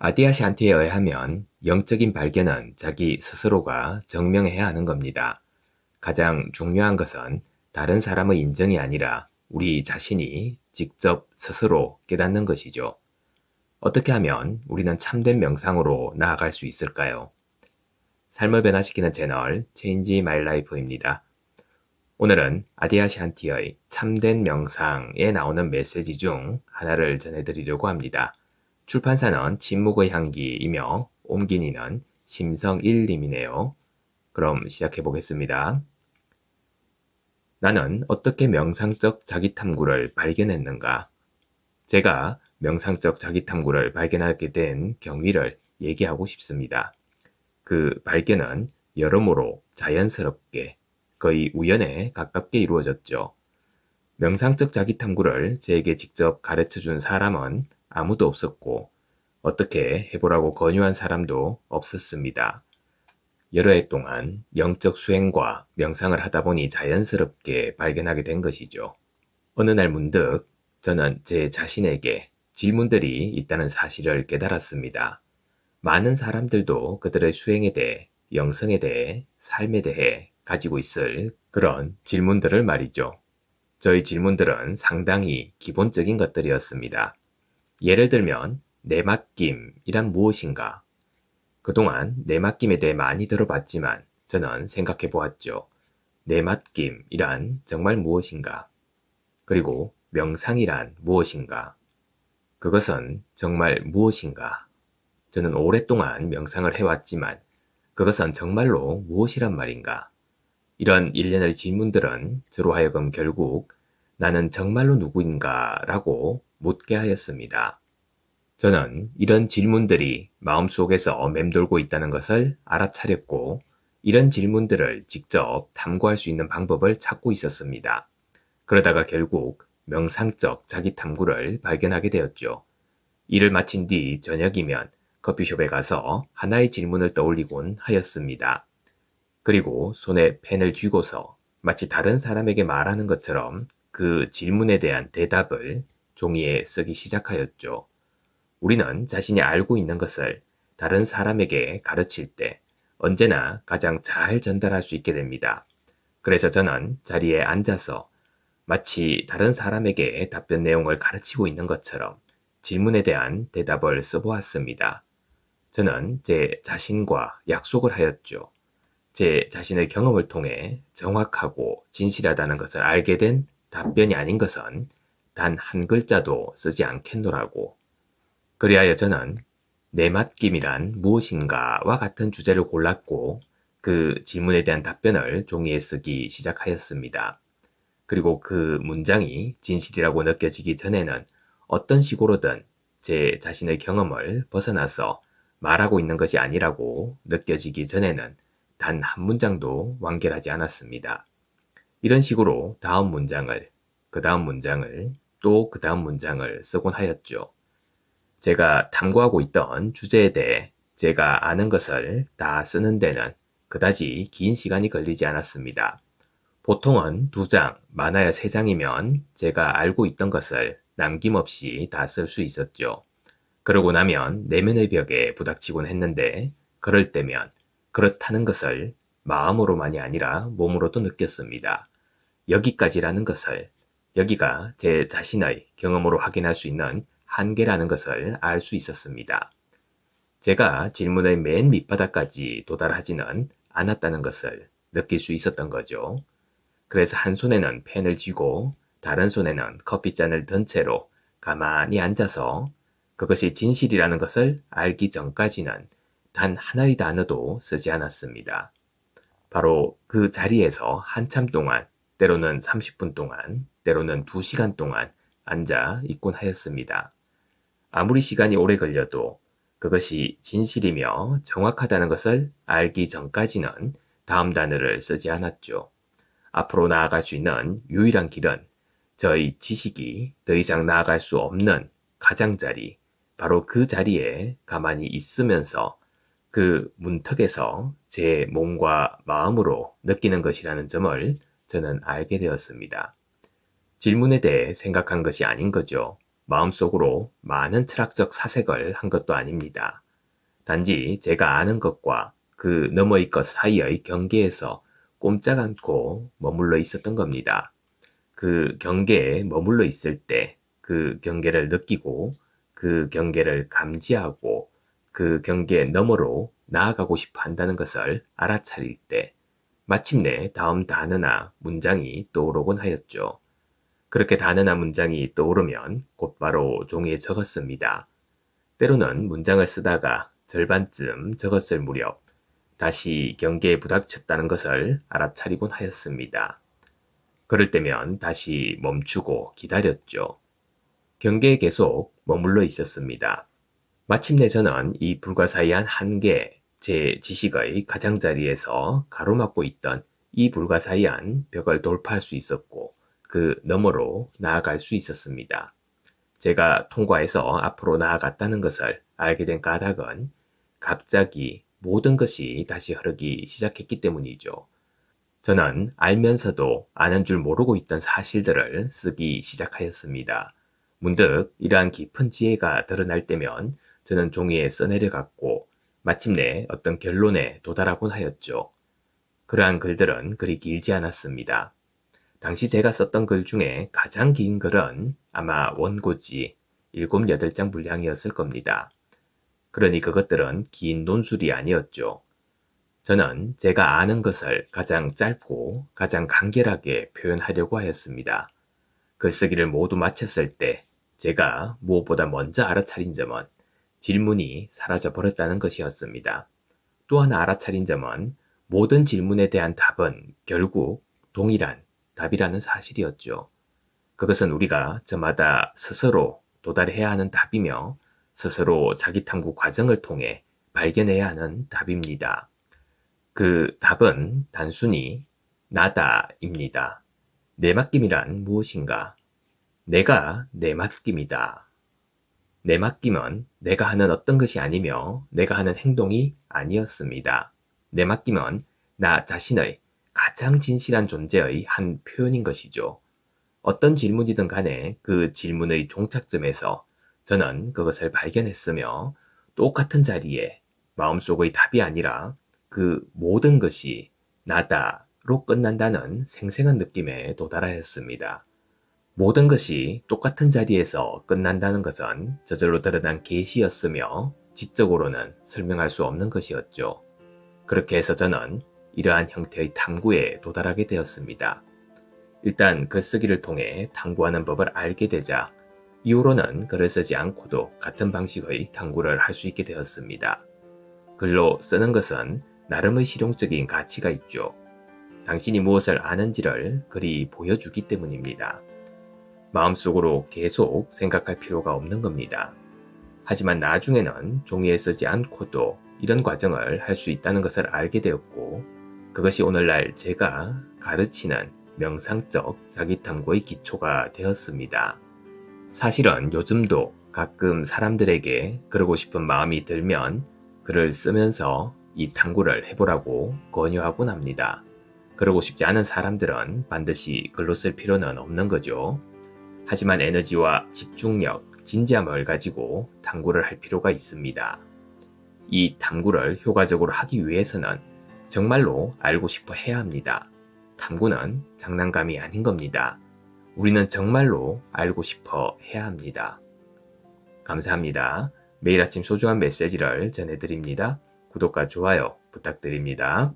아디아샨티에 의하면 영적인 발견은 자기 스스로가 증명해야 하는 겁니다. 가장 중요한 것은 다른 사람의 인정이 아니라 우리 자신이 직접 스스로 깨닫는 것이죠. 어떻게 하면 우리는 참된 명상으로 나아갈 수 있을까요? 삶을 변화시키는 채널 Change My Life입니다. 오늘은 아디아샨티의 참된 명상에 나오는 메시지 중 하나를 전해드리려고 합니다. 출판사는 침묵의 향기이며 옮긴 이는 심성일님이네요. 그럼 시작해 보겠습니다. 나는 어떻게 명상적 자기탐구를 발견했는가? 제가 명상적 자기탐구를 발견하게 된 경위를 얘기하고 싶습니다. 그 발견은 여러모로 자연스럽게 거의 우연에 가깝게 이루어졌죠. 명상적 자기탐구를 제게 직접 가르쳐준 사람은 아무도 없었고 어떻게 해보라고 권유한 사람도 없었습니다. 여러 해 동안 영적 수행과 명상을 하다 보니 자연스럽게 발견하게 된 것이죠. 어느 날 문득 저는 제 자신에게 질문들이 있다는 사실을 깨달았습니다. 많은 사람들도 그들의 수행에 대해, 영성에 대해, 삶에 대해 가지고 있을 그런 질문들을 말이죠. 저희 질문들은 상당히 기본적인 것들이었습니다. 예를 들면 내 맡김이란 무엇인가? 그동안 내 맡김에 대해 많이 들어봤지만 저는 생각해 보았죠. 내 맡김이란 정말 무엇인가? 그리고 명상이란 무엇인가? 그것은 정말 무엇인가? 저는 오랫동안 명상을 해왔지만 그것은 정말로 무엇이란 말인가? 이런 일련의 질문들은 저로 하여금 결국 나는 정말로 누구인가? 라고 묻게 하였습니다. 저는 이런 질문들이 마음속에서 맴돌고 있다는 것을 알아차렸고 이런 질문들을 직접 탐구할 수 있는 방법을 찾고 있었습니다. 그러다가 결국 명상적 자기 탐구를 발견하게 되었죠. 일을 마친 뒤 저녁이면 커피숍에 가서 하나의 질문을 떠올리곤 하였습니다. 그리고 손에 펜을 쥐고서 마치 다른 사람에게 말하는 것처럼 그 질문에 대한 대답을 종이에 쓰기 시작하였죠. 우리는 자신이 알고 있는 것을 다른 사람에게 가르칠 때 언제나 가장 잘 전달할 수 있게 됩니다. 그래서 저는 자리에 앉아서 마치 다른 사람에게 답변 내용을 가르치고 있는 것처럼 질문에 대한 대답을 써보았습니다. 저는 제 자신과 약속을 하였죠. 제 자신의 경험을 통해 정확하고 진실하다는 것을 알게 된 답변이 아닌 것은 단 한 글자도 쓰지 않겠노라고. 그리하여 저는 내 맡김이란 무엇인가와 같은 주제를 골랐고 그 질문에 대한 답변을 종이에 쓰기 시작하였습니다. 그리고 그 문장이 진실이라고 느껴지기 전에는 어떤 식으로든 제 자신의 경험을 벗어나서 말하고 있는 것이 아니라고 느껴지기 전에는 단 한 문장도 완결하지 않았습니다. 이런 식으로 다음 문장을, 그 다음 문장을, 또 그 다음 문장을 쓰곤 하였죠. 제가 탐구하고 있던 주제에 대해 제가 아는 것을 다 쓰는 데는 그다지 긴 시간이 걸리지 않았습니다. 보통은 2장, 많아야 3장이면 제가 알고 있던 것을 남김없이 다 쓸 수 있었죠. 그러고 나면 내면의 벽에 부닥치곤 했는데 그럴 때면 그렇다는 것을 마음으로만이 아니라 몸으로도 느꼈습니다. 여기까지라는 것을, 여기가 제 자신의 경험으로 확인할 수 있는 한계라는 것을 알 수 있었습니다. 제가 질문의 맨 밑바닥까지 도달하지는 않았다는 것을 느낄 수 있었던 거죠. 그래서 한 손에는 펜을 쥐고 다른 손에는 커피잔을 든 채로 가만히 앉아서 그것이 진실이라는 것을 알기 전까지는 단 하나의 단어도 쓰지 않았습니다. 바로 그 자리에서 한참 동안, 때로는 30분 동안, 때로는 2시간 동안 앉아 있곤 하였습니다. 아무리 시간이 오래 걸려도 그것이 진실이며 정확하다는 것을 알기 전까지는 다음 단어를 쓰지 않았죠. 앞으로 나아갈 수 있는 유일한 길은 저의 지식이 더 이상 나아갈 수 없는 가장자리, 바로 그 자리에 가만히 있으면서 그 문턱에서 제 몸과 마음으로 느끼는 것이라는 점을 저는 알게 되었습니다. 질문에 대해 생각한 것이 아닌 거죠. 마음속으로 많은 철학적 사색을 한 것도 아닙니다. 단지 제가 아는 것과 그 너머의 것 사이의 경계에서 꼼짝 않고 머물러 있었던 겁니다. 그 경계에 머물러 있을 때 그 경계를 느끼고 그 경계를 감지하고 그 경계 너머로 나아가고 싶어 한다는 것을 알아차릴 때 마침내 다음 단어나 문장이 떠오르곤 하였죠. 그렇게 단어나 문장이 떠오르면 곧바로 종이에 적었습니다. 때로는 문장을 쓰다가 절반쯤 적었을 무렵 다시 경계에 부닥쳤다는 것을 알아차리곤 하였습니다. 그럴 때면 다시 멈추고 기다렸죠. 경계에 계속 머물러 있었습니다. 마침내 저는 이 불가사의한 한계, 제 지식의 가장자리에서 가로막고 있던 이 불가사의한 벽을 돌파할 수 있었고 그 너머로 나아갈 수 있었습니다. 제가 통과해서 앞으로 나아갔다는 것을 알게 된 까닭은 갑자기 모든 것이 다시 흐르기 시작했기 때문이죠. 저는 알면서도 아는 줄 모르고 있던 사실들을 쓰기 시작하였습니다. 문득 이러한 깊은 지혜가 드러날 때면 저는 종이에 써내려갔고 마침내 어떤 결론에 도달하곤 하였죠. 그러한 글들은 그리 길지 않았습니다. 당시 제가 썼던 글 중에 가장 긴 글은 아마 원고지 7, 8장 분량이었을 겁니다. 그러니 그것들은 긴 논술이 아니었죠. 저는 제가 아는 것을 가장 짧고 가장 간결하게 표현하려고 하였습니다. 글쓰기를 모두 마쳤을 때 제가 무엇보다 먼저 알아차린 점은 질문이 사라져 버렸다는 것이었습니다. 또 하나 알아차린 점은 모든 질문에 대한 답은 결국 동일한 답이라는 사실이었죠. 그것은 우리가 저마다 스스로 도달해야 하는 답이며 스스로 자기 탐구 과정을 통해 발견해야 하는 답입니다. 그 답은 단순히 나다입니다. 내 맡김이란 무엇인가? 내가 내 맡김이다. 내 맡김은 내가 하는 어떤 것이 아니며 내가 하는 행동이 아니었습니다. 내 맡김은 나 자신의 가장 진실한 존재의 한 표현인 것이죠. 어떤 질문이든 간에 그 질문의 종착점에서 저는 그것을 발견했으며 똑같은 자리에 마음속의 답이 아니라 그 모든 것이 나다로 끝난다는 생생한 느낌에 도달하였습니다. 모든 것이 똑같은 자리에서 끝난다는 것은 저절로 드러난 계시였으며 지적으로는 설명할 수 없는 것이었죠. 그렇게 해서 저는 이러한 형태의 탐구에 도달하게 되었습니다. 일단 글쓰기를 통해 탐구하는 법을 알게 되자 이후로는 글을 쓰지 않고도 같은 방식의 탐구를 할 수 있게 되었습니다. 글로 쓰는 것은 나름의 실용적인 가치가 있죠. 당신이 무엇을 아는지를 글이 보여주기 때문입니다. 마음속으로 계속 생각할 필요가 없는 겁니다. 하지만 나중에는 종이에 쓰지 않고도 이런 과정을 할 수 있다는 것을 알게 되었고 그것이 오늘날 제가 가르치는 명상적 자기탐구의 기초가 되었습니다. 사실은 요즘도 가끔 사람들에게 그러고 싶은 마음이 들면 글을 쓰면서 이 탐구를 해보라고 권유하곤 합니다. 그러고 싶지 않은 사람들은 반드시 글로 쓸 필요는 없는 거죠. 하지만 에너지와 집중력, 진지함을 가지고 탐구를 할 필요가 있습니다. 이 탐구를 효과적으로 하기 위해서는 정말로 알고 싶어 해야 합니다. 탐구는 장난감이 아닌 겁니다. 우리는 정말로 알고 싶어 해야 합니다. 감사합니다. 매일 아침 소중한 메시지를 전해드립니다. 구독과 좋아요 부탁드립니다.